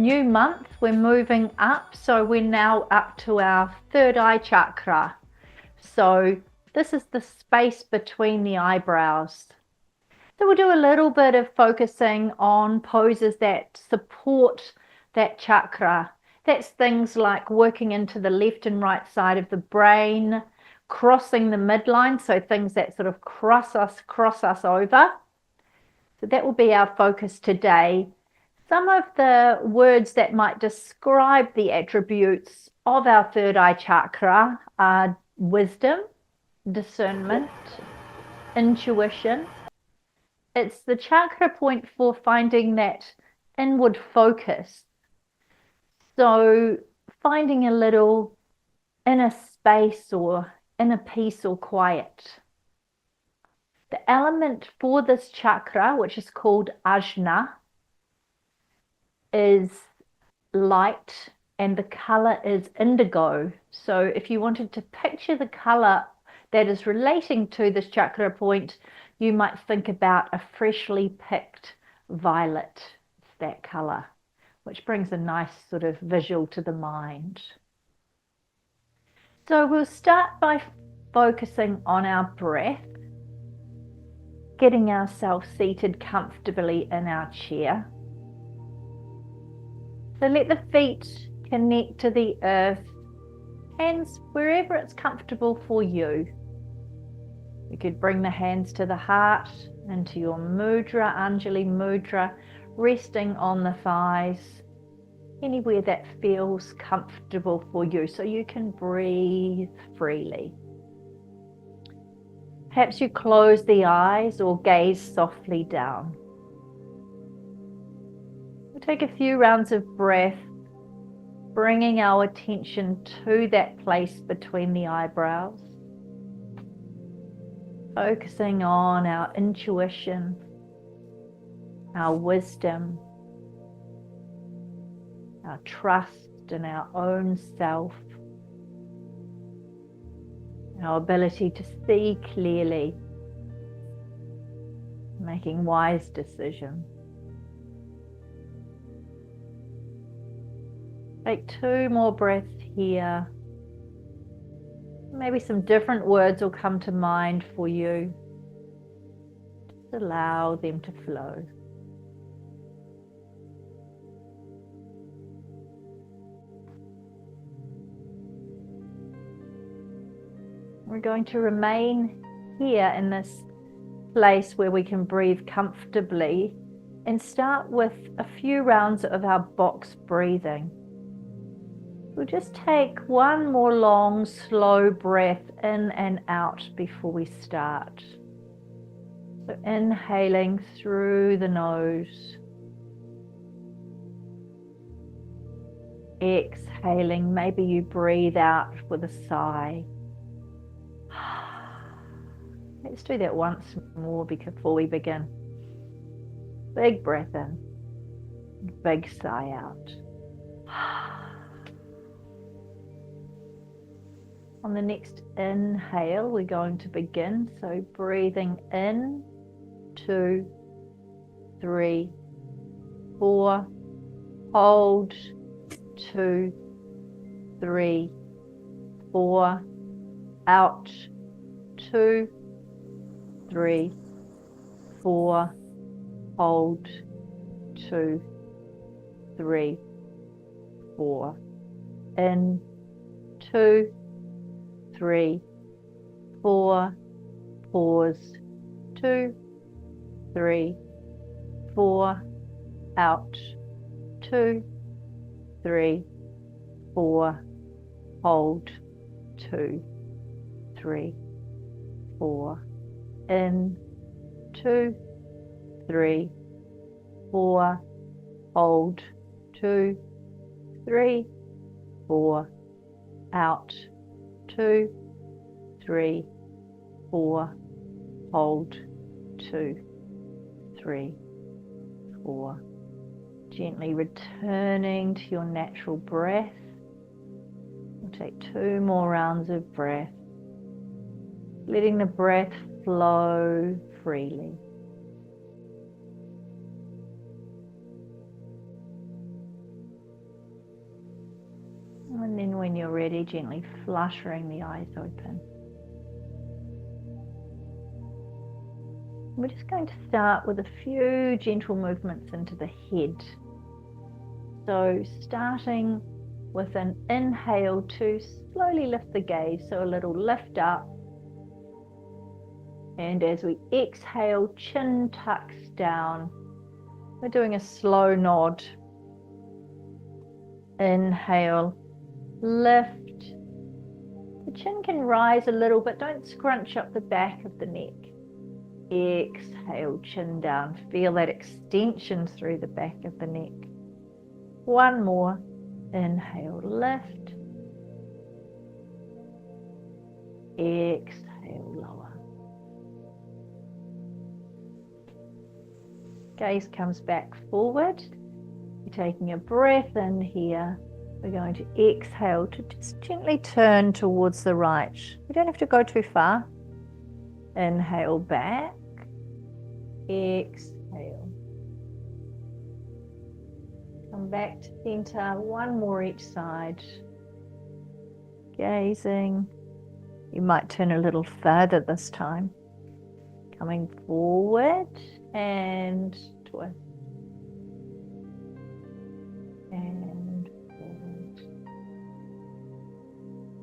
new month, we're moving up, so we're now up to our third eye chakra. So this is the space between the eyebrows. So we'll do a little bit of focusing on poses that support that chakra. That's things like working into the left and right side of the brain, crossing the midline, so things that sort of cross us over. So that will be our focus today. Some of the words that might describe the attributes of our third eye chakra are wisdom, discernment, intuition. It's the chakra point for finding that inward focus. So finding a little inner space or inner peace or quiet. The element for this chakra, which is called ajna, is light and the color is indigo. So if you wanted to picture the color that is relating to this chakra point, you might think about a freshly picked violet. It's that color, which brings a nice sort of visual to the mind. So we'll start by focusing on our breath, getting ourselves seated comfortably in our chair. So let the feet connect to the earth, hands wherever it's comfortable for you. You could bring the hands to the heart, into your mudra, Anjali mudra, resting on the thighs, anywhere that feels comfortable for you, so you can breathe freely. Perhaps you close the eyes or gaze softly down. We'll take a few rounds of breath, bringing our attention to that place between the eyebrows, focusing on our intuition, our wisdom, our trust in our own self, our ability to see clearly, making wise decisions. Take 2 more breaths here. Maybe some different words will come to mind for you. Just allow them to flow. We're going to remain here in this place where we can breathe comfortably and start with a few rounds of our box breathing. We'll just take one more long, slow breath in and out before we start. So inhaling through the nose. Exhaling, maybe you breathe out with a sigh. Let's do that once more before we begin. Big breath in, big sigh out. On the next inhale, we're going to begin. So breathing in, 2, 3, 4, hold, 2, 3, 4, out, 2, 3, 4, hold, 2, 3, 4, in, 2, 3, 4, pause, 2, 3, 4, out, 2, 3, 4, hold, 2, 3, 4, in, 2, 3, 4, hold, 2, 3, 4, out, 2, 3, 4, hold, 2, 3, 4. Gently returning to your natural breath. We'll take 2 more rounds of breath, letting the breath flow freely. you're ready, gently fluttering the eyes open. We're just going to start with a few gentle movements into the head. So starting with an inhale to slowly lift the gaze, so a little lift up. And as we exhale, chin tucks down. We're doing a slow nod. Inhale, lift. The chin can rise a little, but don't scrunch up the back of the neck. Exhale, chin down. Feel that extension through the back of the neck. One more. Inhale, lift. Exhale, lower. Gaze comes back forward. You're taking a breath in here. We're going to exhale to just gently turn towards the right. We don't have to go too far. Inhale back. Exhale. Come back to center. One more each side. Gazing. You might turn a little further this time. Coming forward and twist. And forward.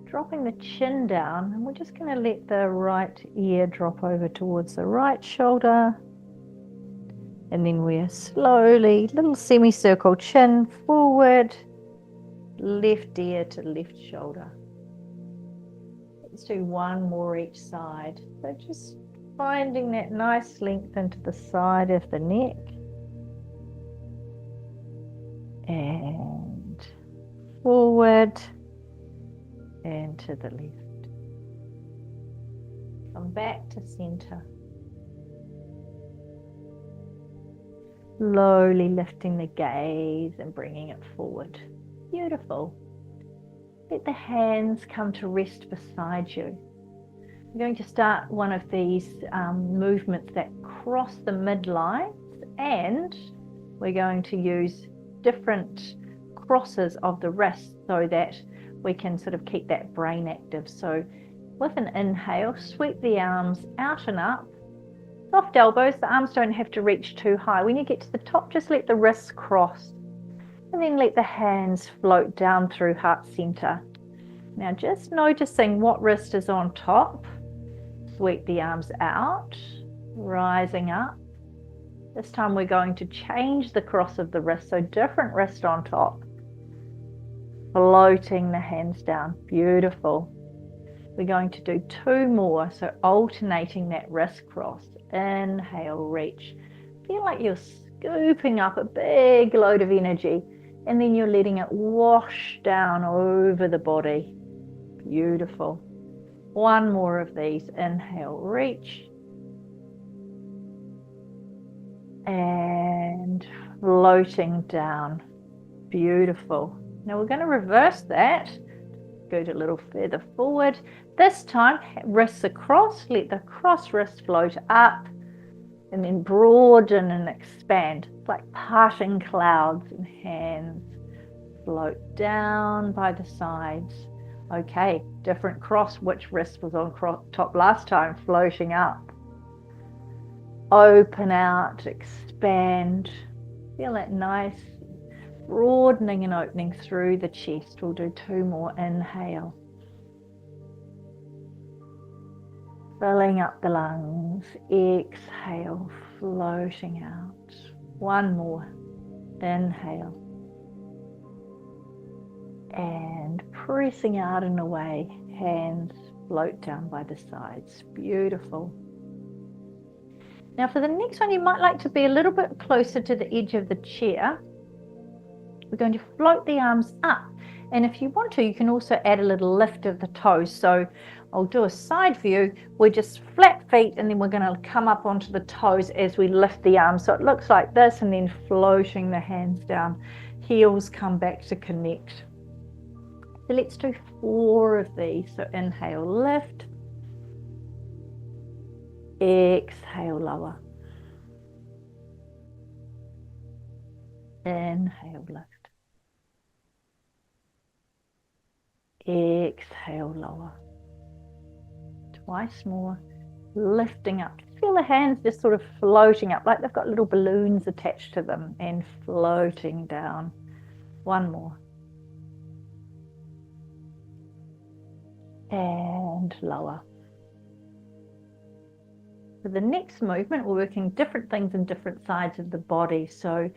Dropping the chin down, and we're just going to let the right ear drop over towards the right shoulder. And then we're slowly, little semicircle, chin forward, left ear to left shoulder. Let's do one more each side. So just finding that nice length into the side of the neck. And forward and to the left. Come back to center. Slowly lifting the gaze and bringing it forward. Beautiful. Let the hands come to rest beside you. We're going to start one of these movements that cross the midlines, and we're going to use different crosses of the wrists so that we can sort of keep that brain active. So with an inhale, sweep the arms out and up. Soft elbows, the arms don't have to reach too high. When you get to the top, just let the wrists cross. And then let the hands float down through heart center. Now just noticing what wrist is on top. Sweep the arms out, rising up. This time we're going to change the cross of the wrist, so different wrist on top. Floating the hands down. Beautiful. We're going to do two more, so alternating that wrist cross. Inhale, reach. Feel like you're scooping up a big load of energy, and then you're letting it wash down over the body. Beautiful. One more of these. Inhale, reach. And floating down. Beautiful. Now we're going to reverse that. Go a little further forward. This time, wrists across. Let the cross wrist float up. And then broaden and expand. It's like parting clouds, and hands float down by the sides. Okay, different cross. Which wrist was on top last time? Floating up. Open out, expand. Feel that nice broadening and opening through the chest. We'll do two more. Inhale. Filling up the lungs. Exhale, floating out. One more. Inhale. And pressing out and away. Hands float down by the sides. Beautiful. Now for the next one, you might like to be a little bit closer to the edge of the chair. We're going to float the arms up. And if you want to, you can also add a little lift of the toes. So I'll do a side view. We're just flat feet, and then we're going to come up onto the toes as we lift the arms. So it looks like this, and then floating the hands down. Heels come back to connect. So let's do four of these. So inhale, lift. Exhale, lower. Inhale, lift. exhale, lower. Twice more, lifting up. Feel the hands just sort of floating up, like they've got little balloons attached to them, and floating down. One more. And lower. For the next movement, we're working different things in different sides of the body. So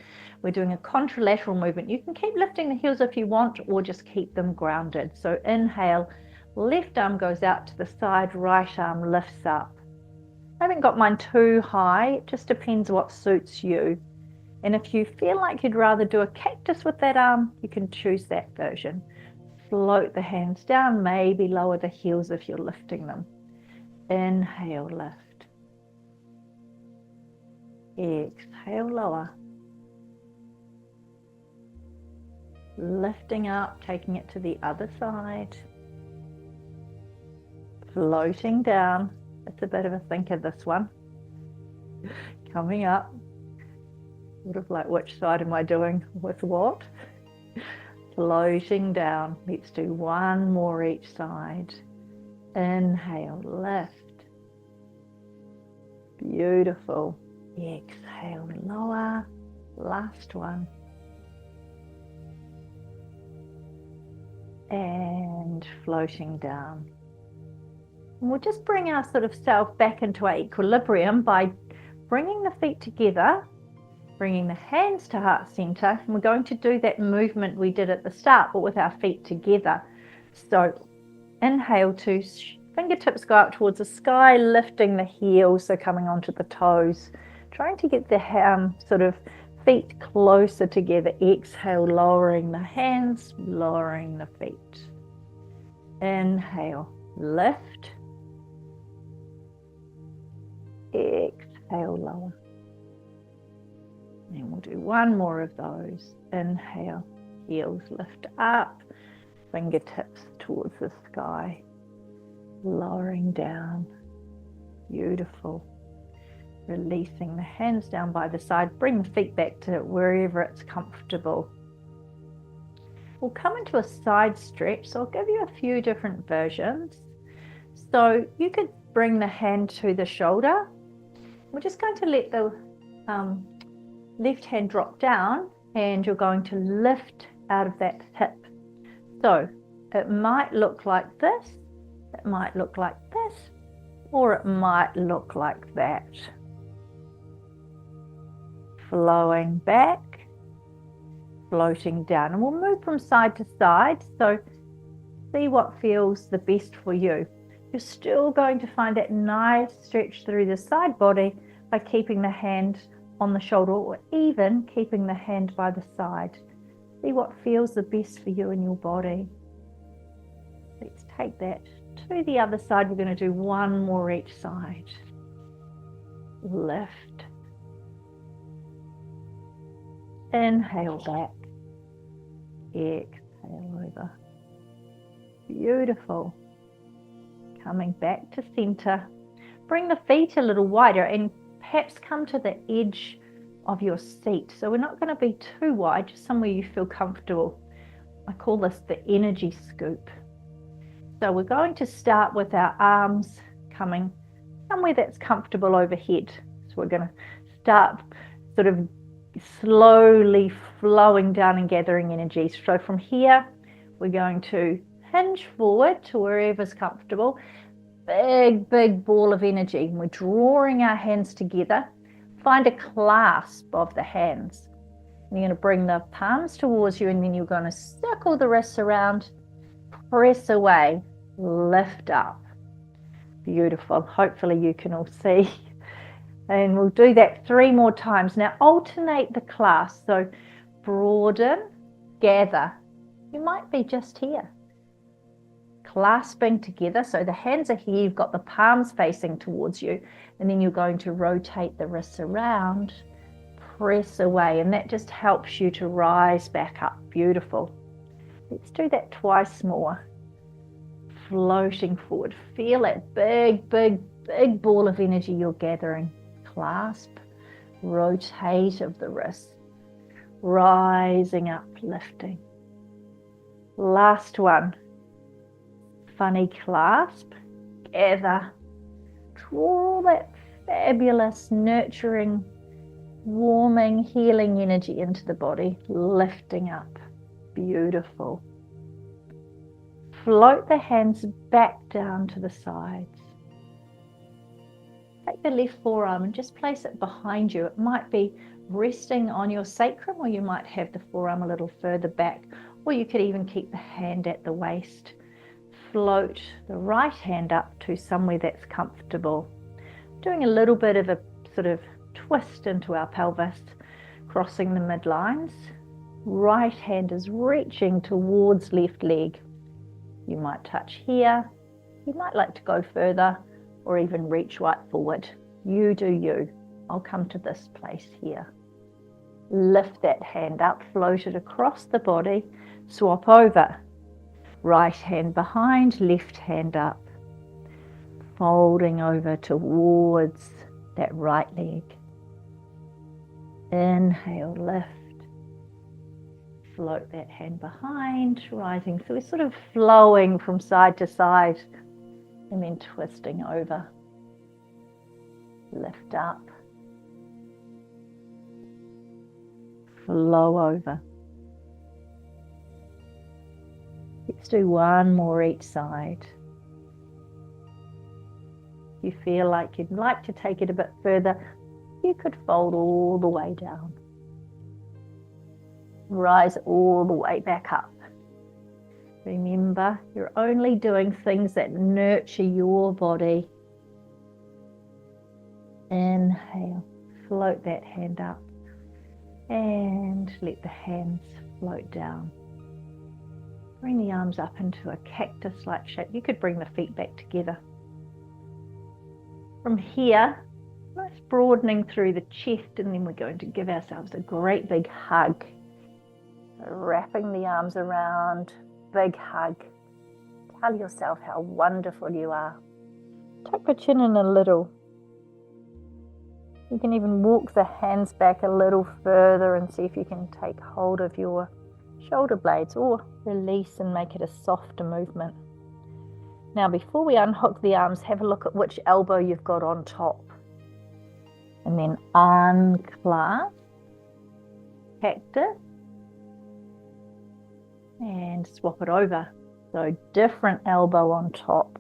we're doing a contralateral movement. You can keep lifting the heels if you want, or just keep them grounded. So inhale, left arm goes out to the side, right arm lifts up. I haven't got mine too high, it just depends what suits you. And if you feel like you'd rather do a cactus with that arm, you can choose that version. Float the hands down, maybe lower the heels if you're lifting them. Inhale, lift. Exhale, lower. Lifting up, taking it to the other side. Floating down. It's a bit of a thinker, this one. Coming up. Sort of like, which side am I doing with what? Floating down. Let's do one more each side. Inhale, lift. Beautiful. Exhale, lower. Last one. And floating down. And we'll just bring our sort of self back into our equilibrium by bringing the feet together, bringing the hands to heart center, and we're going to do that movement we did at the start, but with our feet together. So inhale to fingertips go up towards the sky, lifting the heels, so coming onto the toes, trying to get the sort of feet closer together. Exhale, lowering the hands, lowering the feet. Inhale, lift. Exhale, lower. And we'll do one more of those. Inhale, heels lift up, fingertips towards the sky, lowering down. Beautiful. Releasing the hands down by the side. Bring the feet back to wherever it's comfortable. We'll come into a side stretch, so I'll give you a few different versions. So you could bring the hand to the shoulder. We're just going to let the left hand drop down, and you're going to lift out of that hip. So it might look like this, it might look like this, or it might look like that. Flowing back, floating down, and we'll move from side to side, so see what feels the best for you. You're still going to find that nice stretch through the side body by keeping the hand on the shoulder, or even keeping the hand by the side. See what feels the best for you in your body. Let's take that to the other side. We're going to do one more each side. Lift. Inhale back. Exhale over. Beautiful. Coming back to center. Bring the feet a little wider and perhaps come to the edge of your seat. So we're not going to be too wide, just somewhere you feel comfortable. I call this the energy scoop. So we're going to start with our arms coming somewhere that's comfortable overhead. So we're going to start sort of slowly flowing down and gathering energy. So from here, we're going to hinge forward to wherever's comfortable. Big ball of energy. We're drawing our hands together. Find a clasp of the hands. And you're going to bring the palms towards you, and then you're going to circle the wrists around, press away, lift up. Beautiful. Hopefully you can all see. And we'll do that 3 more times. Now alternate the clasp. So broaden, gather. You might be just here. Clasping together, so the hands are here, you've got the palms facing towards you, and then you're going to rotate the wrists around, press away, and that just helps you to rise back up. Beautiful. Let's do that twice more. Floating forward. Feel that big ball of energy you're gathering. Clasp, rotate of the wrists, rising up, lifting. Last one. funny clasp. Gather. Draw all that fabulous, nurturing, warming, healing energy into the body, lifting up. Beautiful. Float the hands back down to the sides. Take the left forearm and just place it behind you. It might be resting on your sacrum, or you might have the forearm a little further back, or you could even keep the hand at the waist. Float the right hand up to somewhere that's comfortable. Doing a little bit of a sort of twist into our pelvis, crossing the midlines. Right hand is reaching towards left leg. You might touch here. You might like to go further or even reach right forward. You do you. I'll come to this place here. Lift that hand up, float it across the body, swap over. Right hand behind, left hand up. Folding over towards that right leg. Inhale, lift. Float that hand behind, rising. So we're sort of flowing from side to side and then twisting over. Lift up. Flow over. Let's do one more each side. If you feel like you'd like to take it a bit further, you could fold all the way down. Rise all the way back up. Remember, you're only doing things that nurture your body. Inhale, float that hand up and let the hands float down. Bring the arms up into a cactus-like shape. You could bring the feet back together. From here, nice broadening through the chest, and then we're going to give ourselves a great big hug. So wrapping the arms around, big hug. Tell yourself how wonderful you are. Tuck the chin in a little. You can even walk the hands back a little further and see if you can take hold of your shoulder blades, or release and make it a softer movement. Now, before we unhook the arms, have a look at which elbow you've got on top. And then unclasp, cactus, and swap it over. So different elbow on top.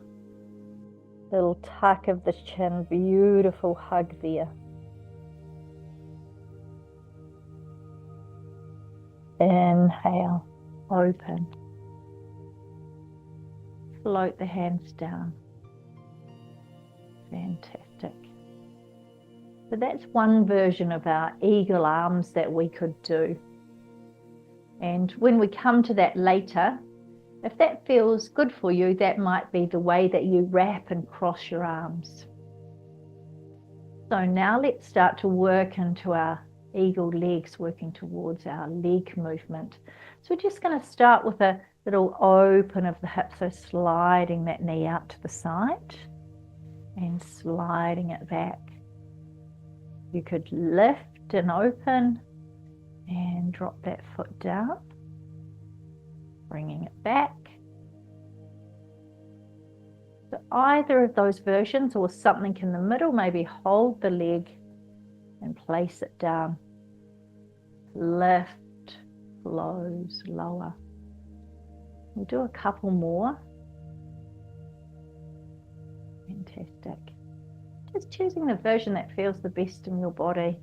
Little tuck of the chin, beautiful hug there. Inhale, open. Float the hands down. Fantastic. So that's one version of our eagle arms that we could do. And when we come to that later, if that feels good for you, that might be the way that you wrap and cross your arms. So now let's start to work into our eagle legs, working towards our leg movement. So we're just going to start with a little open of the hip, so sliding that knee out to the side and sliding it back. You could lift and open and drop that foot down, bringing it back. So either of those versions or something in the middle, maybe hold the leg and place it down. Lift, flows, lower. We'll do a couple more. Fantastic. Just choosing the version that feels the best in your body.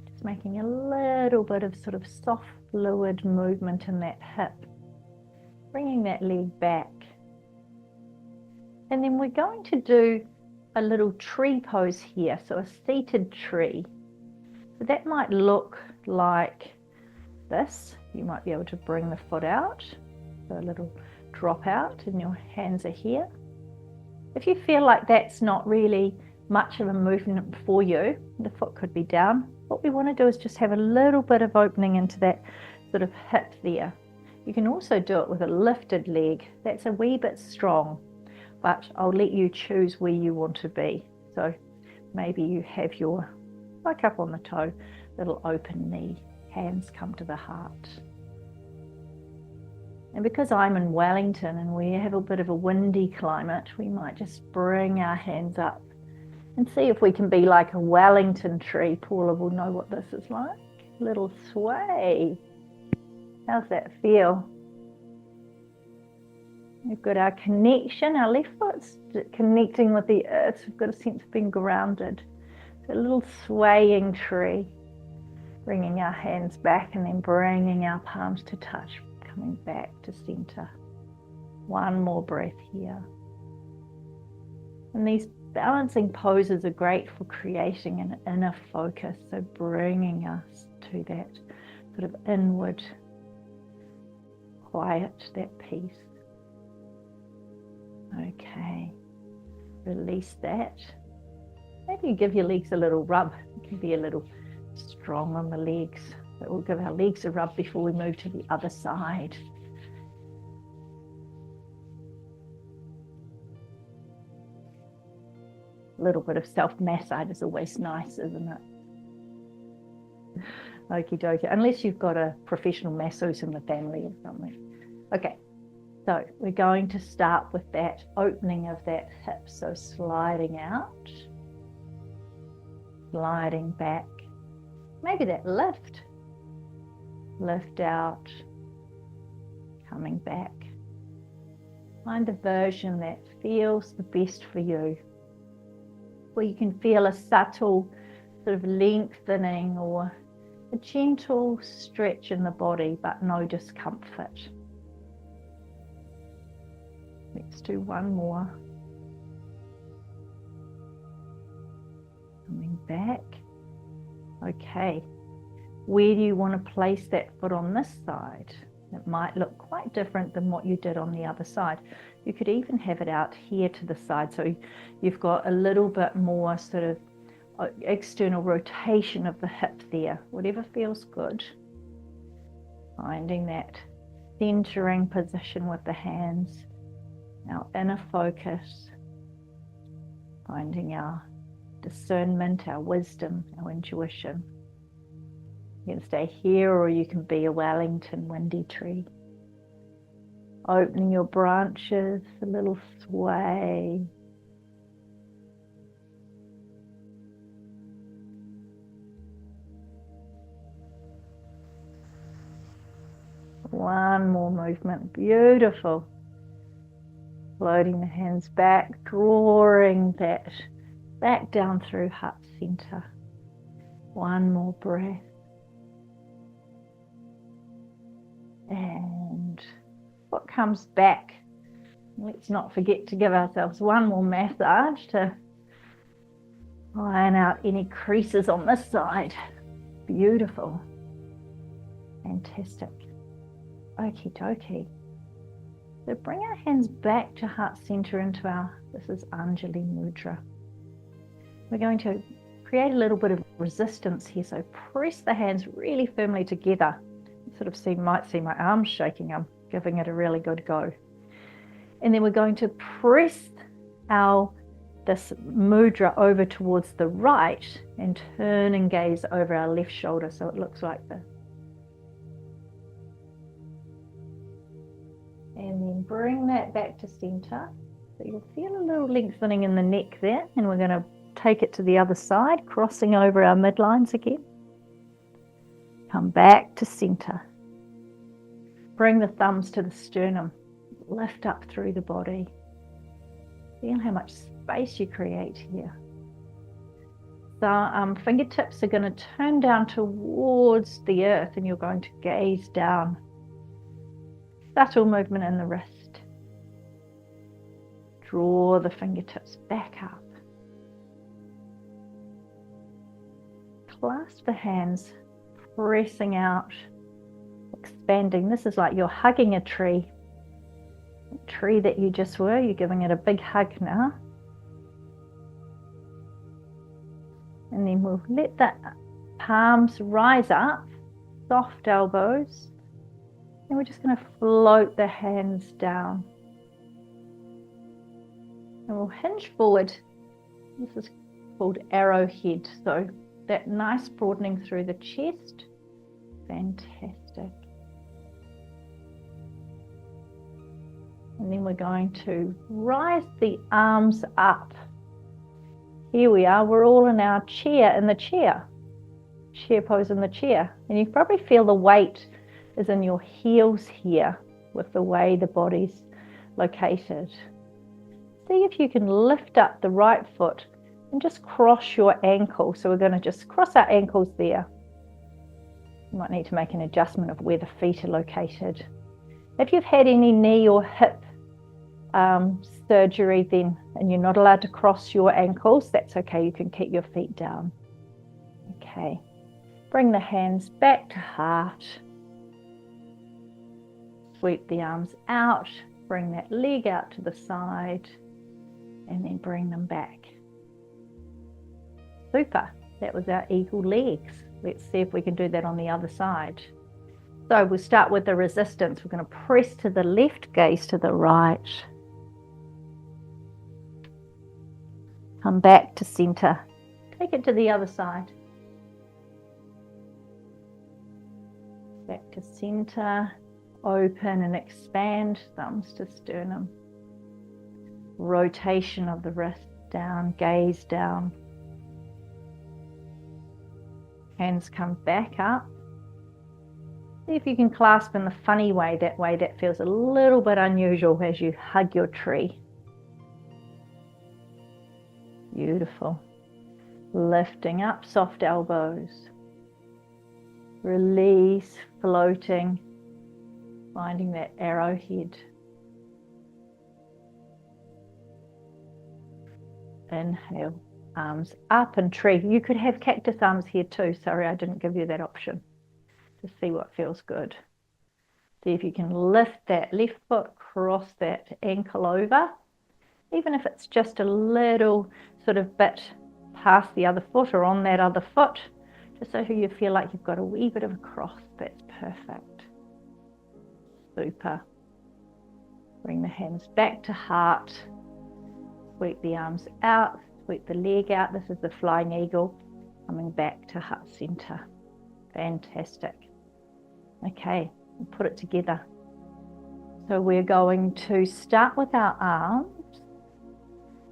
Just making a little bit of sort of soft fluid movement in that hip. Bringing that leg back. And then we're going to do a little tree pose here, so a seated tree. So that might look like this. You might be able to bring the foot out, so a little drop out and your hands are here. If you feel like that's not really much of a movement for you, the foot could be down. What we want to do is just have a little bit of opening into that sort of hip there. You can also do it with a lifted leg. That's a wee bit strong, but I'll let you choose where you want to be. So maybe you have your like up on the toe, little open knee, hands come to the heart. And because I'm in Wellington and we have a bit of a windy climate, we might just bring our hands up and see if we can be like a Wellington tree. Paula will know what this is like. Little sway. How's that feel? We've got our connection, our left foot's connecting with the earth. We've got a sense of being grounded. So a little swaying tree. Bringing our hands back and then bringing our palms to touch. Coming back to center. One more breath here. And these balancing poses are great for creating an inner focus. So bringing us to that sort of inward quiet, that peace. Okay, release that. Maybe you give your legs a little rub. You can be a little strong on the legs. But we'll give our legs a rub before we move to the other side. A little bit of self-massage is always nice, isn't it? Okie dokie, unless you've got a professional masseuse in the family or something. Okay. So we're going to start with that opening of that hip. So sliding out, sliding back, maybe that lift out, coming back. Find the version that feels the best for you, where you can feel a subtle sort of lengthening or a gentle stretch in the body, but no discomfort. Let's do one more. Coming back. Okay. Where do you want to place that foot on this side? It might look quite different than what you did on the other side. You could even have it out here to the side, so you've got a little bit more sort of external rotation of the hip there. Whatever feels good. Finding that centering position with the hands. Our inner focus, finding our discernment, our wisdom, our intuition. You can stay here or you can be a Wellington windy tree. Opening your branches, a little sway. One more movement, beautiful. Floating the hands back, drawing that back down through heart center. One more breath. And what comes back? Let's not forget to give ourselves one more massage to iron out any creases on this side. Beautiful. Fantastic. Okie dokie. So bring our hands back to heart center into our, this is Anjali Mudra. We're going to create a little bit of resistance here. So press the hands really firmly together. You sort of might see my arms shaking. I'm giving it a really good go. And then we're going to press this mudra over towards the right and turn and gaze over our left shoulder. So it looks like this. And then bring that back to center. So you'll feel a little lengthening in the neck there. And we're going to take it to the other side, crossing over our midlines again. Come back to center. Bring the thumbs to the sternum. Lift up through the body. Feel how much space you create here. So fingertips are going to turn down towards the earth and you're going to gaze down. Subtle movement in the wrist. Draw the fingertips back up. Clasp the hands, pressing out, expanding. This is like you're hugging a tree. A tree that you just were, you're giving it a big hug now. And then we'll let the palms rise up, soft elbows. And we're just going to float the hands down. And we'll hinge forward. This is called arrowhead. So that nice broadening through the chest. Fantastic. And then we're going to rise the arms up. Here we are, we're all in our chair, chair pose in the chair. And you probably feel the weight is in your heels here with the way the body's located. See if you can lift up the right foot and just cross your ankle. So we're going to just cross our ankles there. You might need to make an adjustment of where the feet are located. If you've had any knee or hip surgery then, and you're not allowed to cross your ankles, that's okay, you can keep your feet down. Okay, bring the hands back to heart. Sweep the arms out, bring that leg out to the side, and then bring them back. Super, that was our eagle legs. Let's see if we can do that on the other side. So we'll start with the resistance. We're going to press to the left, gaze to the right. Come back to center. Take it to the other side. Back to center. Open and expand, thumbs to sternum. Rotation of the wrist down, gaze down. Hands come back up. See if you can clasp in the funny way that feels a little bit unusual as you hug your tree. Beautiful. Lifting up, soft elbows. Release, floating, finding that arrowhead. Inhale, arms up and tree. You could have cactus arms here too. Sorry, I didn't give you that option. To see what feels good. See if you can lift that left foot, cross that ankle over. Even if it's just a little sort of bit past the other foot or on that other foot, just so you feel like you've got a wee bit of a cross. That's perfect. Super. Bring the hands back to heart. Sweep the arms out, sweep the leg out. This is the flying eagle. Coming back to heart center. Fantastic. Okay, we'll put it together. So we're going to start with our arms.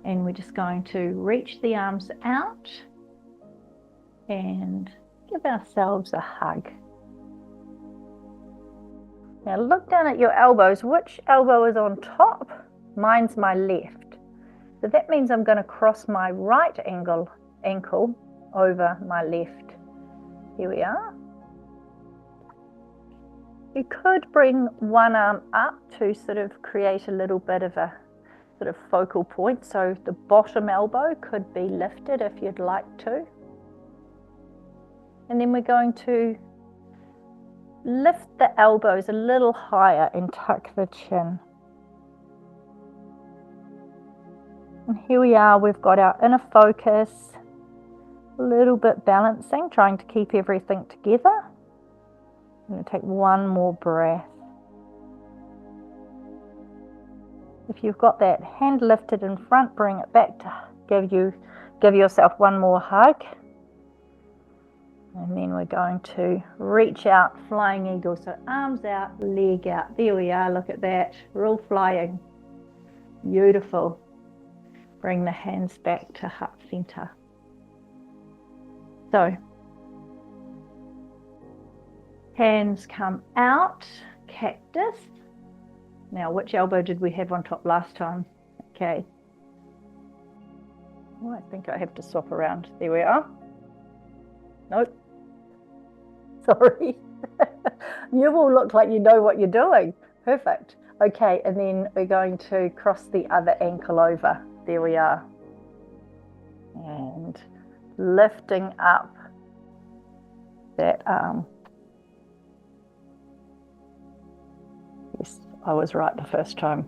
And we're just going to reach the arms out and give ourselves a hug. Now look down at your elbows. Which elbow is on top? Mine's my left. So that means I'm going to cross my right ankle over my left. Here we are. You could bring one arm up to sort of create a little bit of a sort of focal point. So the bottom elbow could be lifted if you'd like to. And then we're going to lift the elbows a little higher and tuck the chin. And here we are, we've got our inner focus, a little bit balancing, trying to keep everything together. I'm going to take one more breath. If you've got that hand lifted in front, bring it back to give yourself one more hug. And then we're going to reach out, flying eagle. So arms out, leg out. There we are, look at that. We're all flying. Beautiful. Bring the hands back to heart center. So, hands come out, cactus. Now, which elbow did we have on top last time? Okay. Oh, I think I have to swap around. There we are. Nope. Sorry. You all look like you know what you're doing. Perfect. Okay, and then we're going to cross the other ankle over. There we are. And lifting up that arm. Yes, I was right the first time.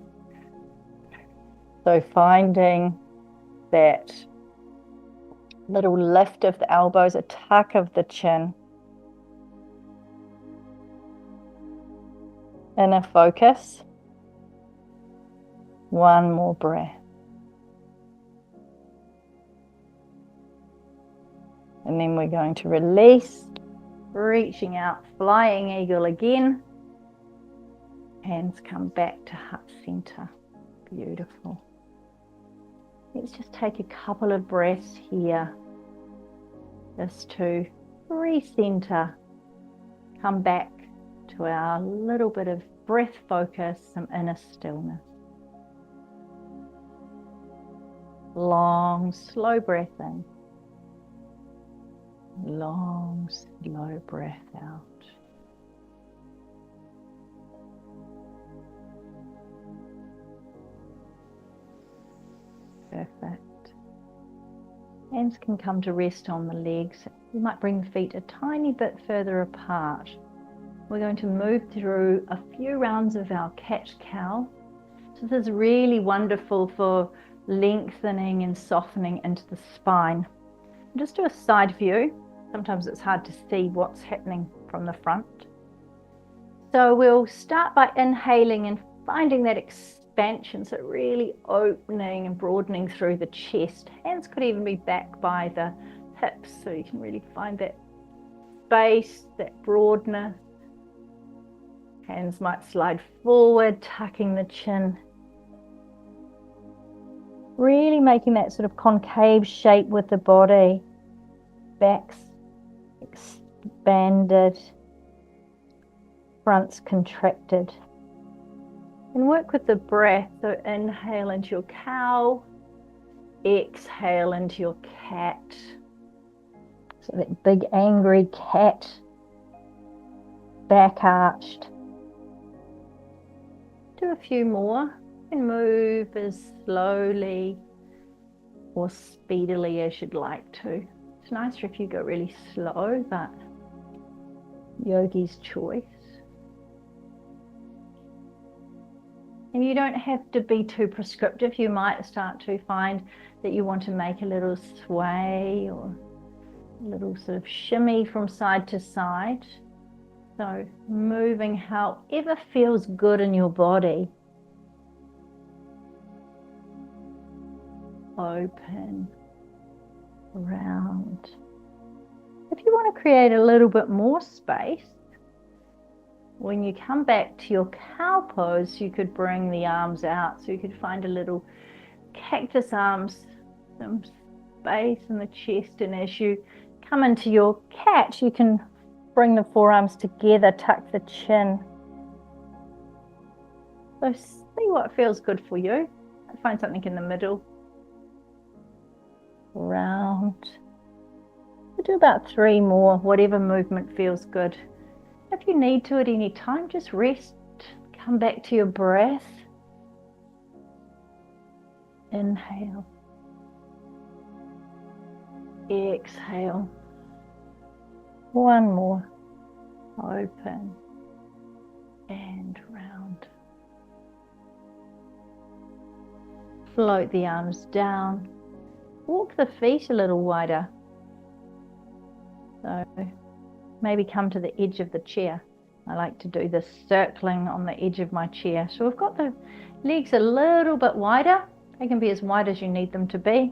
So finding that little lift of the elbows, a tuck of the chin. Inner focus. One more breath. And then we're going to release, reaching out, flying eagle again. Hands come back to heart center. Beautiful. Let's just take a couple of breaths here, just to recenter, come back to our little bit of breath focus, some inner stillness. Long, slow breath in. Long, slow breath out. Perfect. Hands can come to rest on the legs. You might bring the feet a tiny bit further apart. We're going to move through a few rounds of our cat-cow. So this is really wonderful for lengthening and softening into the spine. Just do a side view. Sometimes it's hard to see what's happening from the front. So we'll start by inhaling and finding that expansion, so really opening and broadening through the chest. Hands could even be back by the hips, so you can really find that space, that broadness. Hands might slide forward, tucking the chin. Really making that sort of concave shape with the body. Backs expanded, fronts contracted. And work with the breath. So inhale into your cow, exhale into your cat. So that big angry cat, back arched. Do a few more and move as slowly or speedily as you'd like to. It's nicer if you go really slow, but yogi's choice. And you don't have to be too prescriptive. You might start to find that you want to make a little sway or a little sort of shimmy from side to side. So moving however feels good in your body. Open, round. If you want to create a little bit more space, when you come back to your cow pose, you could bring the arms out. So you could find a little cactus arms, some space in the chest. And as you come into your cat, you can bring the forearms together, tuck the chin. So see what feels good for you. Find something in the middle. Round. We'll do about 3 more, whatever movement feels good. If you need to at any time, just rest, come back to your breath. Inhale. Exhale. 1 more. Open and round. Float the arms down. Walk the feet a little wider. So maybe come to the edge of the chair. I like to do this circling on the edge of my chair. So we've got the legs a little bit wider. They can be as wide as you need them to be.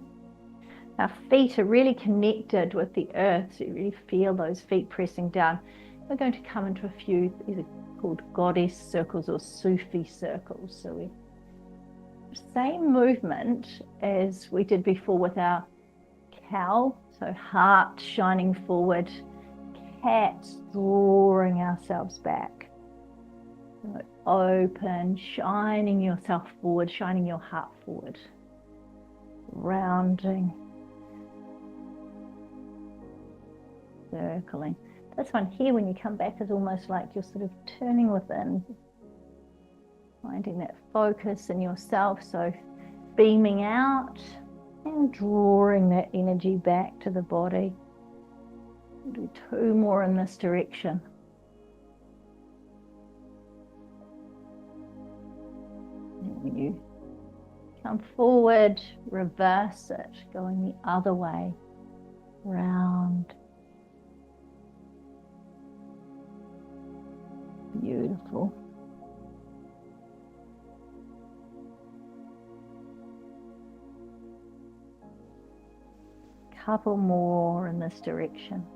Our feet are really connected with the earth, so you really feel those feet pressing down. We're going to come into a few, these are called Goddess Circles or Sufi circles. So we same movement as we did before with our cow. So heart shining forward, cat drawing ourselves back. So open, shining yourself forward, shining your heart forward. Rounding. Circling. This one here, when you come back, is almost like you're sort of turning within. Finding that focus in yourself, so beaming out and drawing that energy back to the body. We'll do 2 more in this direction. And when you come forward, reverse it, going the other way, round. Beautiful. Couple more in this direction.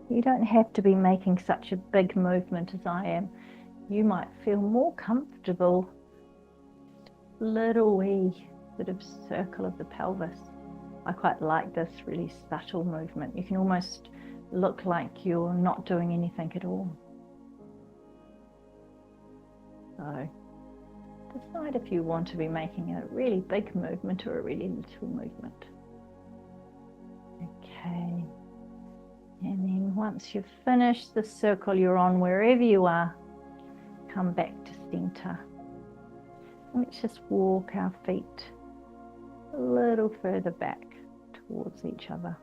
You don't have to be making such a big movement as I am. You might feel more comfortable. Little wee sort of circle of the pelvis. I quite like this really subtle movement. You can almost look like you're not doing anything at all. So decide if you want to be making a really big movement or a really little movement. Okay. And then once you've finished the circle you're on, wherever you are, come back to center. Let's just walk our feet a little further back towards each other.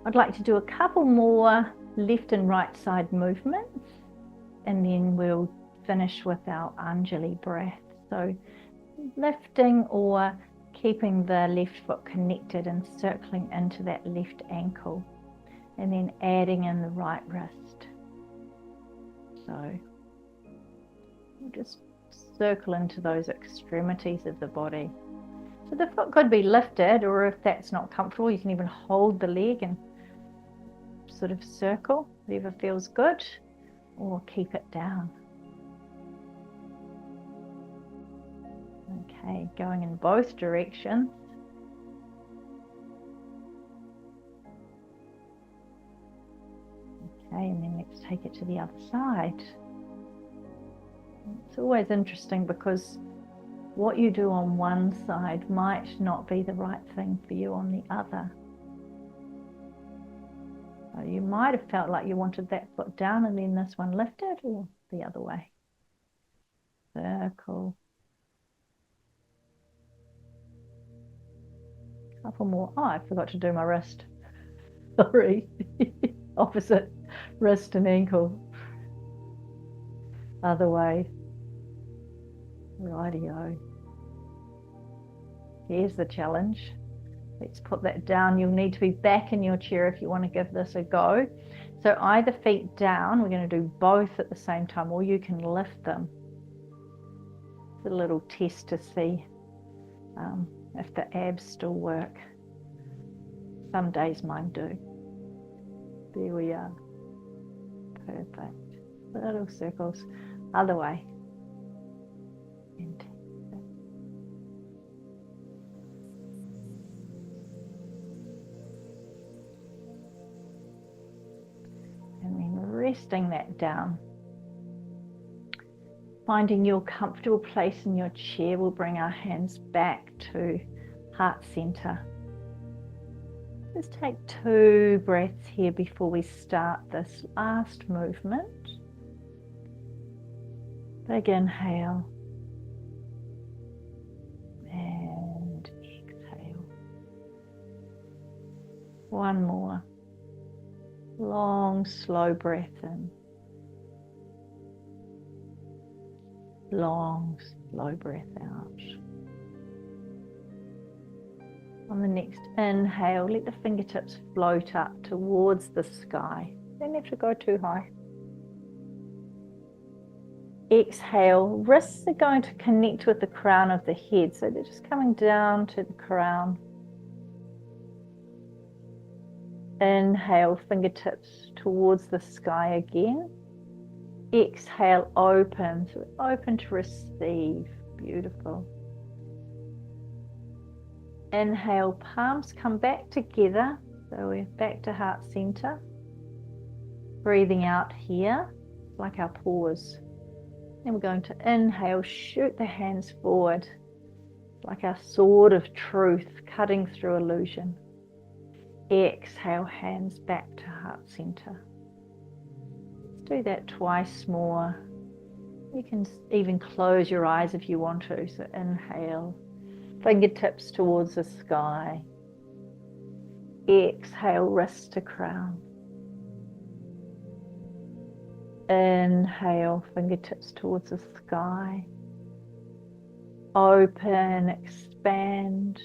I'd like to do a couple more left and right side movements, and then we'll finish with our Anjali breath. So lifting or keeping the left foot connected and circling into that left ankle, and then adding in the right wrist. So we'll just circle into those extremities of the body. So the foot could be lifted, or if that's not comfortable, you can even hold the leg and sort of circle, whatever feels good, or keep it down. Okay, going in both directions. Okay, and then let's take it to the other side. It's always interesting because what you do on one side might not be the right thing for you on the other. So you might have felt like you wanted that foot down and then this one lifted, or the other way. Circle. Couple more. Oh, I forgot to do my wrist. Sorry. Opposite wrist and ankle. Other way. Rightio. Here's the challenge. Let's put that down. You'll need to be back in your chair if you want to give this a go. So either feet down, we're going to do both at the same time, or you can lift them. It's a little test to see if the abs still work. Some days mine do. There we are. Perfect. Little circles. Other way. And then resting that down. Finding your comfortable place in your chair, we'll bring our hands back to heart center. Just take 2 breaths here before we start this last movement. Big inhale and exhale. One more. Long, slow breath in. Long, slow breath out. On the next inhale, let the fingertips float up towards the sky. Don't have to go too high. Exhale, wrists are going to connect with the crown of the head, so they're just coming down to the crown. Inhale, fingertips towards the sky again. Exhale, open, so open to receive. Beautiful. Inhale, palms come back together, so we're back to heart center. Breathing out here, like our pause. Then we're going to inhale, shoot the hands forward, like our sword of truth cutting through illusion. Exhale, hands back to heart center. Let's do that twice more. You can even close your eyes if you want to. So inhale, fingertips towards the sky. Exhale, wrist to crown. Inhale, fingertips towards the sky. Open, expand.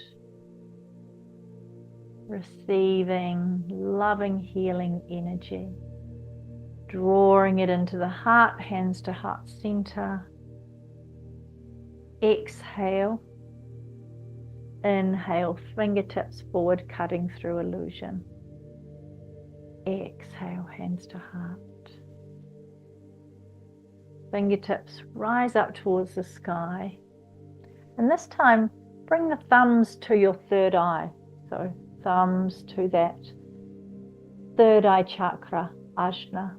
Receiving loving, healing energy. Drawing it into the heart, hands to heart center. Exhale. Inhale, fingertips forward, cutting through illusion. Exhale, hands to heart. Fingertips rise up towards the sky. And this time, bring the thumbs to your third eye. So thumbs to that third eye chakra, ajna.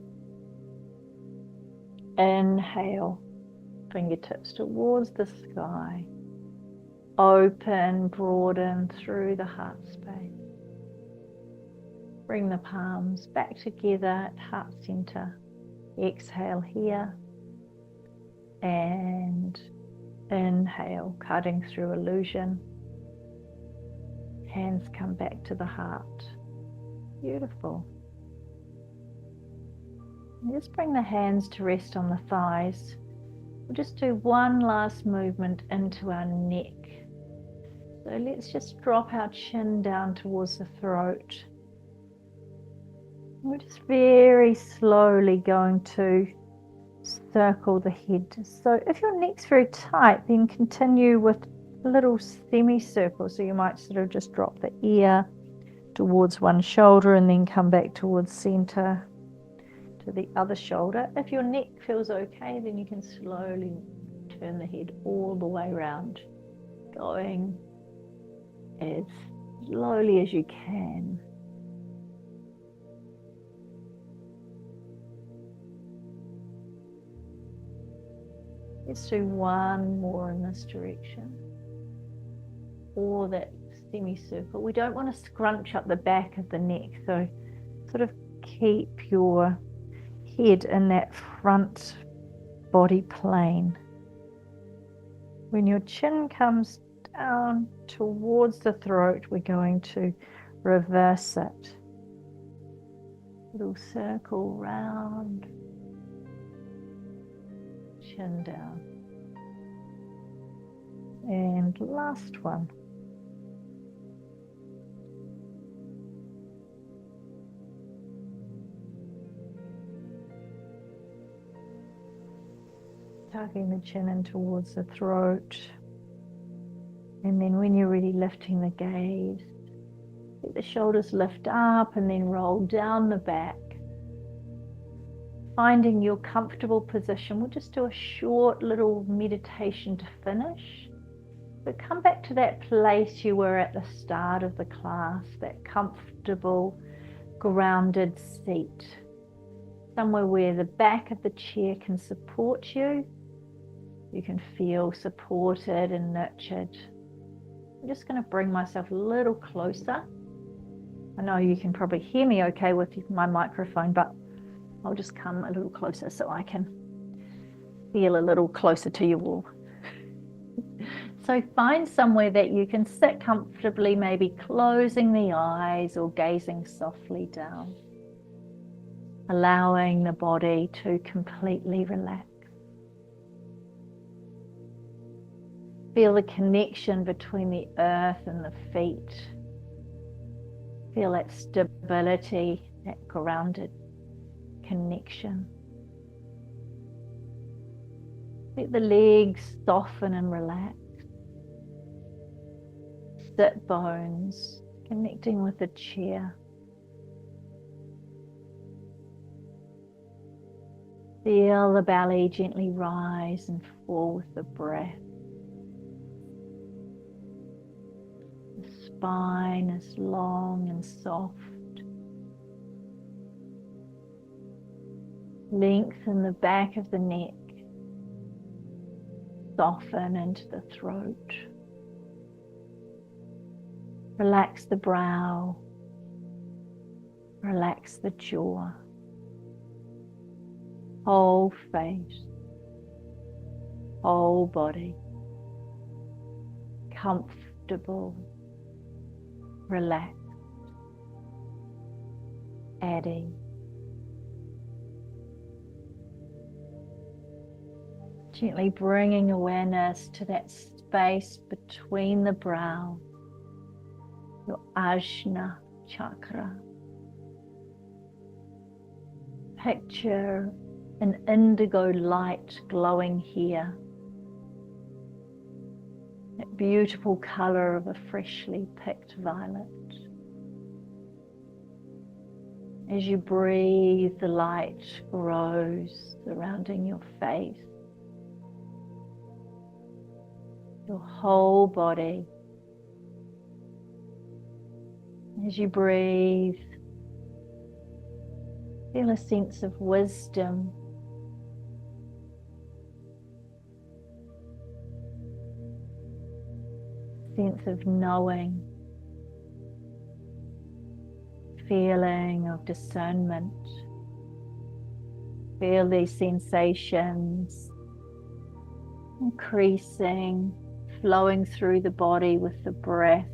Inhale, fingertips towards the sky. Open, broaden through the heart space. Bring the palms back together at heart center. Exhale here. And inhale, cutting through illusion. Hands come back to the heart. Beautiful. And just bring the hands to rest on the thighs. We'll just do one last movement into our neck. So let's just drop our chin down towards the throat. We're just very slowly going to circle the head. So if your neck's very tight, then continue with a little semicircle. So you might sort of just drop the ear towards one shoulder and then come back towards center to the other shoulder. If your neck feels okay, then you can slowly turn the head all the way around, going as slowly as you can. Let's do one more in this direction, or that semicircle. We don't want to scrunch up the back of the neck, so sort of keep your head in that front body plane. When your chin comes down towards the throat, we're going to reverse it. Little circle round, chin down. And last one. Tucking the chin in towards the throat. And then when you're ready, lifting the gaze. Let the shoulders lift up and then roll down the back. Finding your comfortable position. We'll just do a short little meditation to finish. But come back to that place you were at the start of the class, that comfortable, grounded seat. Somewhere where the back of the chair can support you. You can feel supported and nurtured. I'm just going to bring myself a little closer. I know you can probably hear me okay with my microphone, but I'll just come a little closer so I can feel a little closer to you all. So find somewhere that you can sit comfortably, maybe closing the eyes or gazing softly down, allowing the body to completely relax. Feel the connection between the earth and the feet. Feel that stability, that grounded connection. Let the legs soften and relax. Sit bones connecting with the chair. Feel the belly gently rise and fall with the breath. The spine is long and soft. Lengthen the back of the neck. Soften into the throat. Relax the brow. Relax the jaw. Whole face. Whole body. Comfortable. Relaxed. At ease. Gently bringing awareness to that space between the brow, your ajna chakra. Picture an indigo light glowing here. That beautiful color of a freshly picked violet. As you breathe, the light grows surrounding your face, your whole body. As you breathe, feel a sense of wisdom, sense of knowing, feeling of discernment. Feel these sensations increasing, flowing through the body with the breath.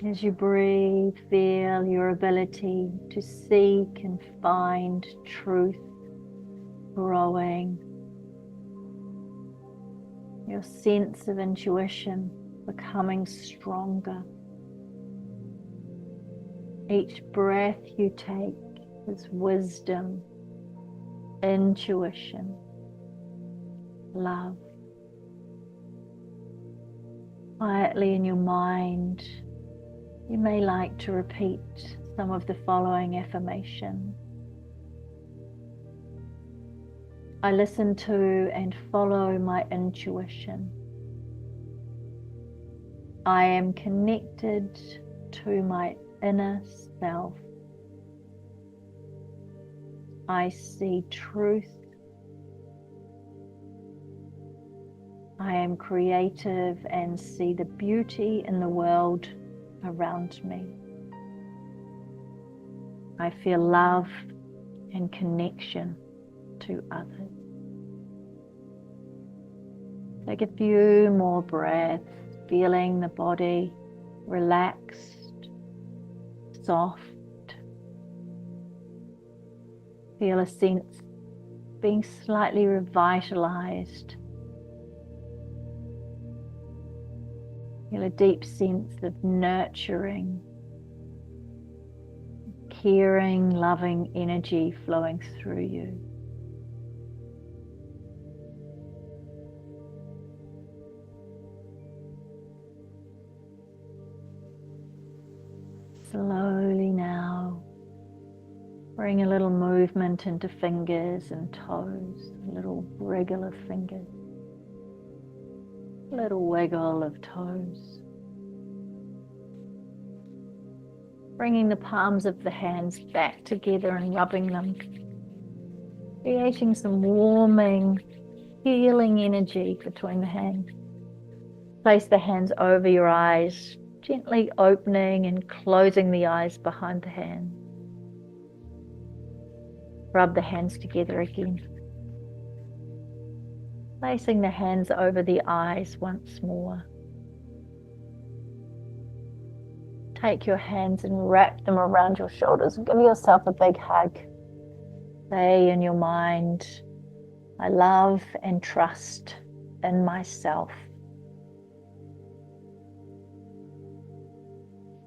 As you breathe, feel your ability to seek and find truth growing. Your sense of intuition becoming stronger. Each breath you take is wisdom, intuition, love. Quietly in your mind, you may like to repeat some of the following affirmations. I listen to and follow my intuition. I am connected to my inner self. I see truth. I am creative and see the beauty in the world around me. I feel love and connection to others. Take a few more breaths, feeling the body relaxed, soft. Feel a sense of being slightly revitalized. Feel a deep sense of nurturing, caring, loving energy flowing through you. Slowly now, bring a little movement into fingers and toes, a little wriggle of fingers. Little wiggle of toes. Bringing the palms of the hands back together and rubbing them. Creating some warming, healing energy between the hands. Place the hands over your eyes, gently opening and closing the eyes behind the hand. Rub the hands together again. Placing the hands over the eyes once more. Take your hands and wrap them around your shoulders. Give yourself a big hug. Say in your mind, I love and trust in myself.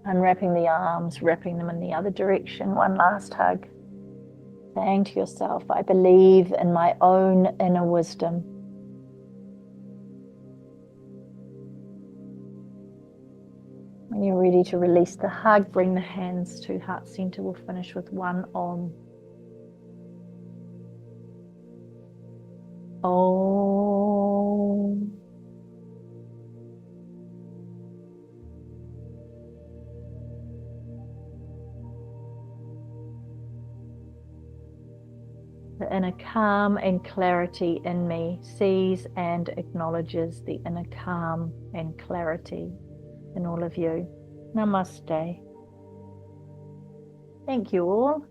Unwrapping the arms, wrapping them in the other direction. One last hug. Saying to yourself, I believe in my own inner wisdom. When you're ready to release the hug, bring the hands to heart center. We'll finish with one Om. Om. The inner calm and clarity in me sees and acknowledges the inner calm and clarity in all of you. Namaste. Thank you all.